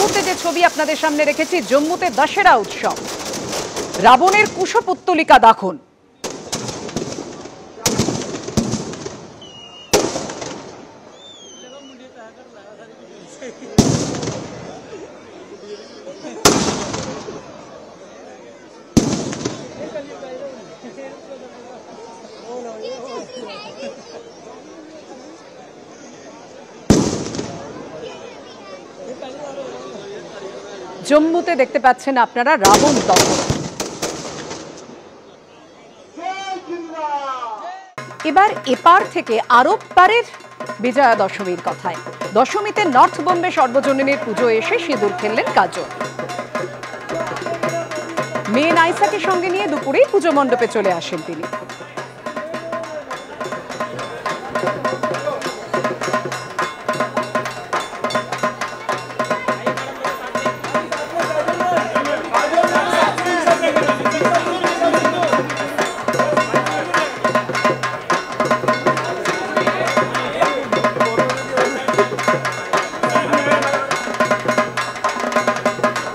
মুহূর্তে যে ছবি আপনাদের সামনে রেখেছি, জম্মুতে দশেরা উৎসব, রাবণের কুশপুত্তলিকা দাখন। জম্মুতে দেখতে পাচ্ছেন আপনারা রাবণ দহন। এবার এপার থেকে আরব পারের বিজয়া দশমীর কথায়। দশমীতে নর্থ বোম্বে সর্বজনীনের পুজো এসে সিঁদুর খেললেন কাজল। মেয়ে নাইসাকে সঙ্গে নিয়ে দুপুরেই পুজো মণ্ডপে চলে আসেন তিনি।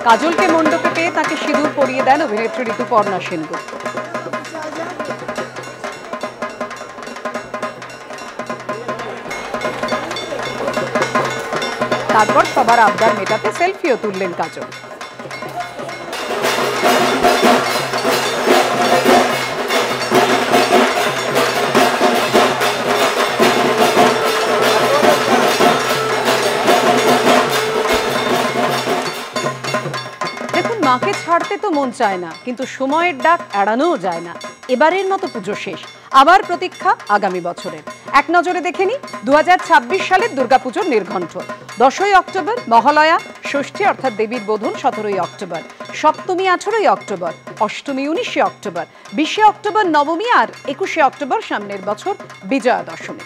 কাজলকে মণ্ডপে পেয়ে তাকে সিঁদুর পরিয়ে দেন অভিনেত্রী ঋতুপর্ণা সেনগুপ্ত। তারপর সবার আবদার মেটাতে সেলফিও তুললেন কাজল। মাকে ছাড়তে তো মন চায় না, কিন্তু সময়ের ডাক এড়ানোও যায় না। এবারের মতো পুজো শেষ, আবার প্রতীক্ষা আগামী বছরের। এক নজরে দেখে নি 2026 সালের দুর্গাপুজোর নির্ঘণ্ট। 10ই অক্টোবর মহালয়া, ষষ্ঠী অর্থাৎ দেবীর বোধন 17ই অক্টোবর, সপ্তমী 18ই অক্টোবর, অষ্টমী 19শে অক্টোবর, 20শে অক্টোবর নবমী, আর 21শে অক্টোবর সামনের বছর বিজয়া দশমী।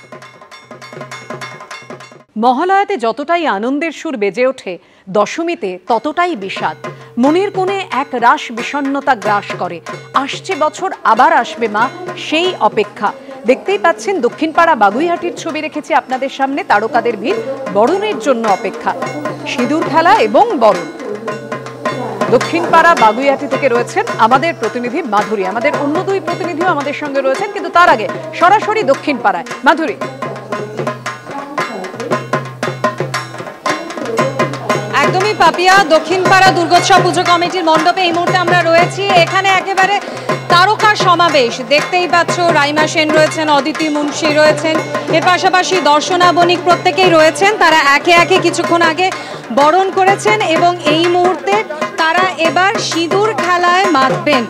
মহালয়াতে যতটাই আনন্দের সুর বেজে ওঠে, দশমীতে ততটাই বিষাদ। মনের কোণে এক রাশ বিষণ্ণতা গ্রাস করে। আসছে বছর আবার আসবে মা, সেই অপেক্ষা। দেখতেই পাচ্ছেন দক্ষিণপাড়া বাগুইহাটির ছবি রেখেছি আপনাদের সামনে। তারকাদের ভিড়, বরণের জন্য অপেক্ষা। সিঁদুর খেলা এবং বরণ। দক্ষিণপাড়া বাগুইহাটি থেকে রয়েছেন আমাদের প্রতিনিধি মাধুরী। আমাদের অন্য দুই প্রতিনিধিও আমাদের সঙ্গে রয়েছেন, কিন্তু তার আগে সরাসরি দক্ষিণপাড়ায় মাধুরী। একদমই পাপিয়া, দক্ষিণপাড়া দুর্গোৎসব পুজো কমিটির মণ্ডপে এই মুহূর্তে আমরা রয়েছি। এখানে একেবারে তারকা সমাবেশ দেখতেই পাচ্ছ। রাইমা সেন রয়েছেন, অদিতি মুন্সি রয়েছেন, এর পাশাপাশি দর্শনা বণিক প্রত্যেকেই রয়েছেন। তারা একে একে কিছুক্ষণ আগে বরণ করেছেন এবং এই মুহূর্তে তারা এবার সিঁদুর খেলায় মাতবেন।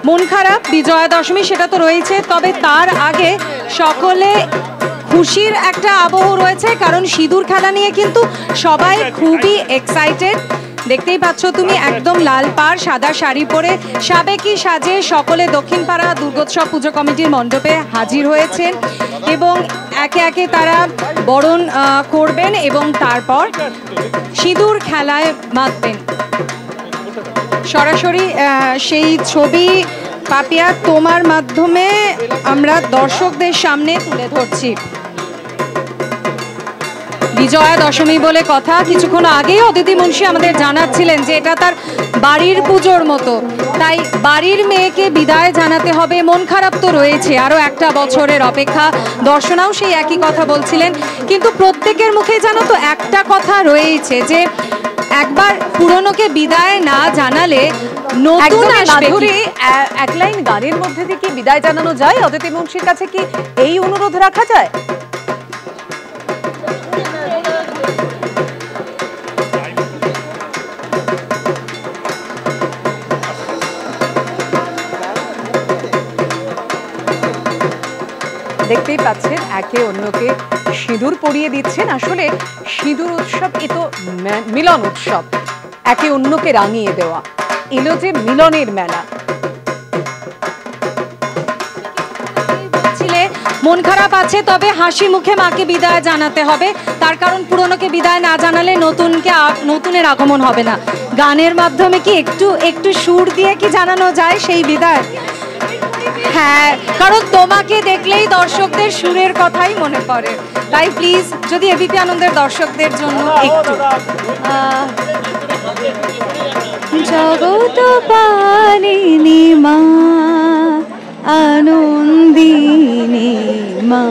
মন খারাপ, বিজয়া দশমী সেটা তো রয়েছে, তবে তার আগে সকলে খুশির একটা আবহ রয়েছে, কারণ সিঁদুর খেলা নিয়ে কিন্তু সবাই খুবই এক্সাইটেড। দেখতেই পাচ্ছ তুমি, একদম লাল পাড় সাদা শাড়ি পরে সাবেকি সাজে সকলে দক্ষিণপাড়া দুর্গোৎসব পুজো কমিটির মণ্ডপে হাজির হয়েছেন এবং একে একে তারা বরণ করবেন এবং তারপর সিঁদুর খেলায় মাতবেন। সরাসরি সেই ছবি পাপিয়া তোমার মাধ্যমে আমরা দর্শকদের সামনে তুলে ধরছি। বিজয়া দশমী বলে কথা, কিছুক্ষণ আগেই অদিতি মুন্সি আমাদের জানাচ্ছিলেন যে এটা তার বাড়ির পুজোর মতো, তাই বাড়ির মেয়েকে বিদায় জানাতে হবে। মন খারাপ তো রয়েছে, আরও একটা বছরের অপেক্ষা। দর্শনাও সেই একই কথা বলছিলেন, কিন্তু প্রত্যেকের মুখে জানো তো একটা কথা রয়েছে যে একবার পুরনোকে বিদায় না জানালে নতুন আসবে। এক লাইন গানের মধ্যে দিয়ে কি বিদায় জানানো যায়? অদিতি মুন্সির কাছে কি এই অনুরোধ রাখা যায়? দেখতেই পাচ্ছেন একে অন্যকে সিঁদুর পরিয়ে দিচ্ছেন। আসলে সিঁদুর উৎসব এ তো মিলন উৎসব, একে অন্যকে রাঙিয়ে দেওয়া। এলো যে মিলনের মেলা। মন খারাপ আছে, তবে হাসি মুখে মাকে বিদায় জানাতে হবে, তার কারণ পুরনোকে বিদায় না জানালে নতুনের আগমন হবে না। গানের মাধ্যমে কি একটু সুর দিয়ে কি জানানো যায় সেই বিদায়? হ্যাঁ, কারণ তোমাকে দেখলেই দর্শকদের সুরের কথাই মনে পড়ে। তাই প্লিজ যদি এবিপি আনন্দের দর্শকদের জন্য একটু জগত পালিনী মা, আনন্দিনী মা,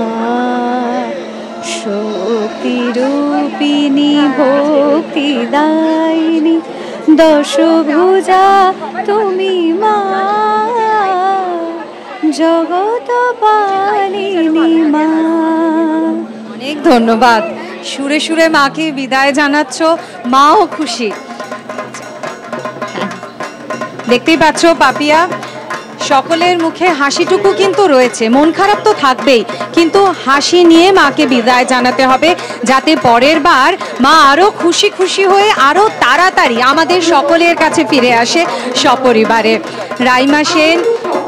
শক্তিরূপিণী ভক্তিদায়িনী, দশভুজা তুমি মা, জগত পালিনী মা। অনেক ধন্যবাদ। সুরে সুরে মাকে বিদায় জানাচ্ছ, মাও খুশি। দেখতেই পাচ্ছ পাপিয়া, সকলের মুখে হাসিটুকু কিন্তু রয়েছে, মন খারাপ তো থাকবেই, কিন্তু হাসি নিয়ে মাকে বিদায় জানাতে হবে, যাতে পরের বার মা আরো খুশি খুশি হয়ে আরো তাড়াতাড়ি আমাদের সকলের কাছে ফিরে আসে সপরিবারে। রাইমা সেন,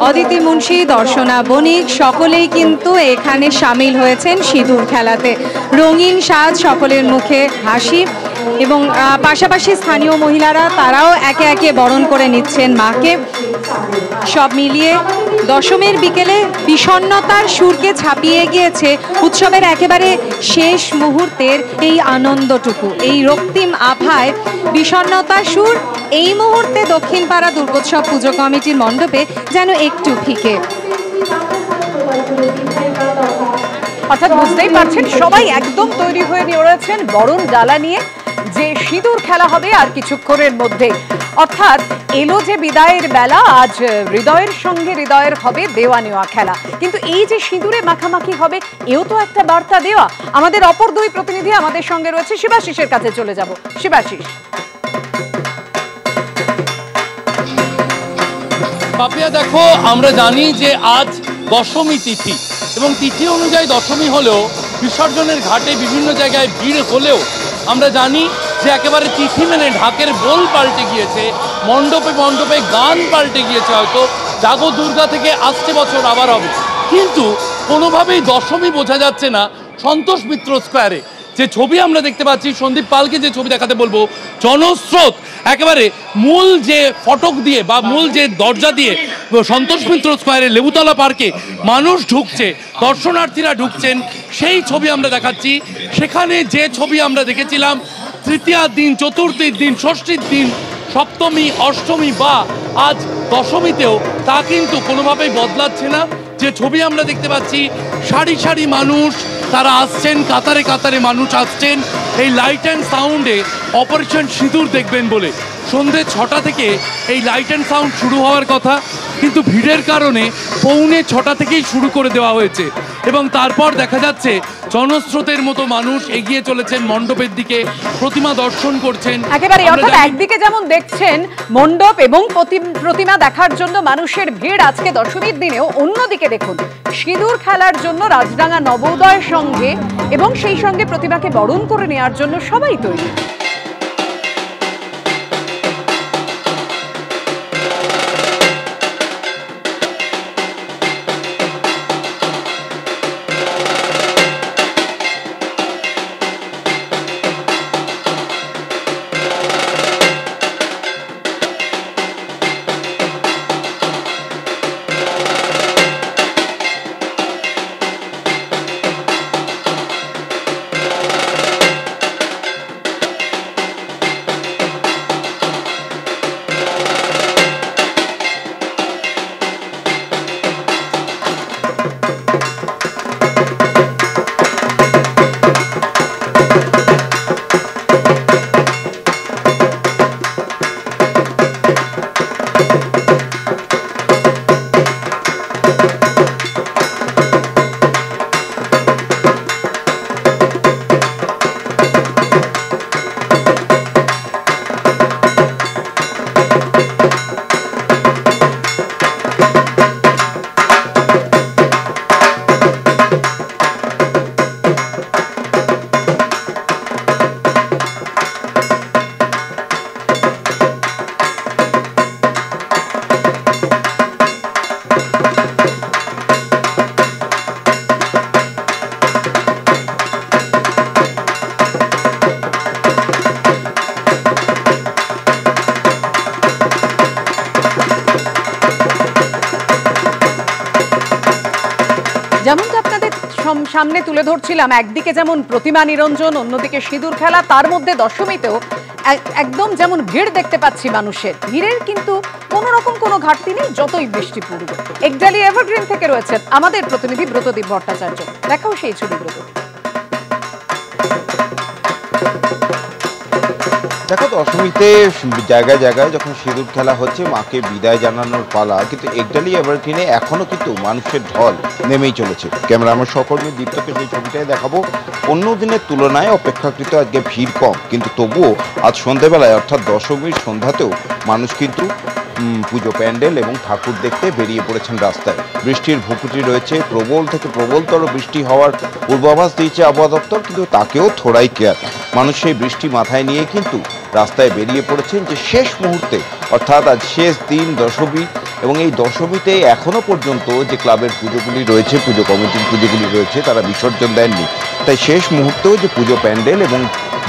অদিতি মুন্সি, দর্শনা বণিক সকলেই কিন্তু এখানে সামিল হয়েছেন সিঁদুর খেলাতে। রঙিন সাজ, সকলের মুখে হাসি, এবং পাশাপাশি স্থানীয় মহিলারা তারাও একে একে বরণ করে নিচ্ছেন মাকে। সব মিলিয়ে দশমীর বিকেলে বিষণ্ণতার সুরকে ছাপিয়ে গিয়েছে উৎসবের একেবারে শেষ মুহূর্তের এই আনন্দটুকু। এই রক্তিম আভায় বিষণ্ণতার সুর এই মুহূর্তে দক্ষিণপাড়া দুর্গোৎসব পুজো কমিটির মণ্ডপে যেন একটু ফিকে। অর্থাৎ বুঝতেই পারছেন সবাই একদম তৈরি হয়ে রয়েছেন বরণ ডালা নিয়ে, যে সিঁদুর খেলা হবে আর কিছুক্ষণের মধ্যে। অর্থাৎ এলো যে বিদায়ের বেলা, আজ হৃদয়ের সঙ্গে হৃদয়ের হবে দেওয়া নেওয়া খেলা। কিন্তু এই যে সিঁদুরে মাখামাখি হবে, এও তো একটা বার্তা দেওয়া। আমাদের অপর দুই প্রতিনিধি আমাদের সঙ্গে রয়েছে, শিবাশিসের কাছে চলে যাব। শিবাশিস, পাপিয়া দেখো, আমরা জানি যে আজ দশমী তিথি, এবং তিথি অনুযায়ী দশমী হলেও বিসর্জনের ঘাটে বিভিন্ন জায়গায় ভিড় হলেও আমরা জানি যে একেবারে তিথি মেনে ঢাকের বোল পাল্টে গিয়েছে, মণ্ডপে মণ্ডপে গান পাল্টে গিয়েছে। হয়তো জাগো দুর্গা থেকে আসছে বছর আবার হবে, কিন্তু কোনোভাবেই দশমী বোঝা যাচ্ছে না সন্তোষ মিত্র স্কোয়ারে। যে ছবি আমরা দেখতে পাচ্ছি, সন্দীপ পালকে যে ছবি দেখাতে বলবো, জনস্রোত একেবারে মূল যে ফটক দিয়ে বা মূল যে দরজা দিয়ে সন্তোষ মিত্র স্কোয়ারে লেবুতলা পার্কে মানুষ ঢুকছে, দর্শনার্থীরা ঢুকছেন, সেই ছবি আমরা দেখাচ্ছি। সেখানে যে ছবি আমরা দেখেছিলাম তৃতীয়ার দিন, চতুর্থীর দিন, ষষ্ঠীর দিন, সপ্তমী, অষ্টমী বা আজ দশমীতেও, তা কিন্তু কোনোভাবেই বদলাচ্ছে না। যে ছবি আমরা দেখতে পাচ্ছি, সারি সারি মানুষ তারা আসছেন, কাতারে কাতারে মানুষ আসছেন এই লাইট অ্যান্ড সাউন্ডে অপারেশন সিঁদুর দেখবেন বলে। সন্ধ্যে 6টা থেকে এই লাইট অ্যান্ড সাউন্ড শুরু হওয়ার কথা, কিন্তু ভিড়ের কারণে 6:45 থেকেই শুরু করে দেওয়া হয়েছে, এবং তারপর দেখা যাচ্ছে জনস্রোতের মতো মানুষ এগিয়ে চলেছেন মণ্ডপের দিকে, প্রতিমা দর্শন করছেন। একেবারে অর্থাৎ একদিকে যেমন দেখছেন মণ্ডপ এবং প্রতিমা দেখার জন্য মানুষের ভিড় আজকে দশমীর দিনেও, অন্যদিকে দেখুন সিঁদুর খেলার জন্য রাজডাঙ্গা নবোদয় সঙ্গে এবং সেই সঙ্গে প্রতিমাকে বরণ করে নেওয়ার জন্য সবাই তৈরি। সামনে তুলে ধরছিলাম, একদিকে যেমন প্রতিমা নিরঞ্জন, অন্যদিকে সিঁদুর খেলা, তার মধ্যে দশমীতেও একদম যেমন ভিড় দেখতে পাচ্ছি মানুষের, ভিড়ের কিন্তু কোনো রকম কোনো ঘাটতি নেই যতই বৃষ্টি পড়ুক। একডালি এভারগ্রিন থেকে রয়েছেন আমাদের প্রতিনিধি ব্রতদীপ ভট্টাচার্য, দেখাও সেই ছবি ব্রত। দেখো, দশমীতে জায়গায় জায়গায় যখন সিঁদুর খেলা হচ্ছে, মাকে বিদায় জানানোর পালা, কিন্তু একডালি এভারগ্রিনে এখনো কিন্তু মানুষের ঢল নেমেই চলেছে। ক্যামেরাম্যান সহকর্মী দীপ্তকে যে ছবিটাই দেখাবো, অন্য দিনের তুলনায় অপেক্ষাকৃত আজকে ভিড় কম, কিন্তু তবুও আজ সন্ধ্যাবেলায় অর্থাৎ দশমীর সন্ধ্যাতেও মানুষ কিন্তু পুজো প্যান্ডেল এবং ঠাকুর দেখতে বেরিয়ে পড়েছেন রাস্তায়। বৃষ্টির ভুকুটি রয়েছে, প্রবল থেকে প্রবলতর বৃষ্টি হওয়ার পূর্বাভাস দিয়েছে আবহাওয়া দপ্তর, কিন্তু তাকেও থোড়াই কেয়ার। মানুষ সেই বৃষ্টি মাথায় নিয়ে কিন্তু রাস্তায় বেরিয়ে পড়েছেন যে শেষ মুহূর্তে, অর্থাৎ আজ শেষ দিন দশমী, এবং এই দশমীতে এখনো পর্যন্ত যে ক্লাবের পুজোগুলি রয়েছে, পুজো কমিটির পুজোগুলি রয়েছে, তারা বিসর্জন দেননি। তাই শেষ মুহূর্তেও যে পুজো প্যান্ডেল এবং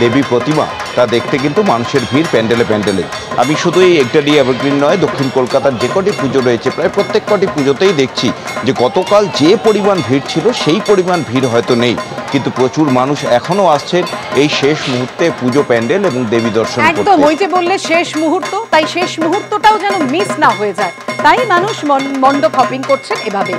দেবী প্রতিমা, তা দেখতে কিন্তু মানুষের ভিড় প্যান্ডেলে প্যান্ডেলে। আমি শুধু এই একডালি এভারগ্রিন নয়, দক্ষিণ কলকাতার যে কটি পুজো রয়েছে প্রায় প্রত্যেক কটি পুজোতেই দেখছি যে গতকাল যে পরিমাণ ভিড় ছিল সেই পরিমাণ ভিড় হয়তো নেই, কিন্তু প্রচুর মানুষ এখনো আসছেন এই শেষ মুহূর্তে পুজো প্যান্ডেল এবং দেবী দর্শন করতে। একদম, ওই যে বললে শেষ মুহূর্ত, তাই শেষ মুহূর্তটাও যেন মিস না হয়ে যায়, তাই মানুষ মণ্ডপ হপিং করছেন এভাবে।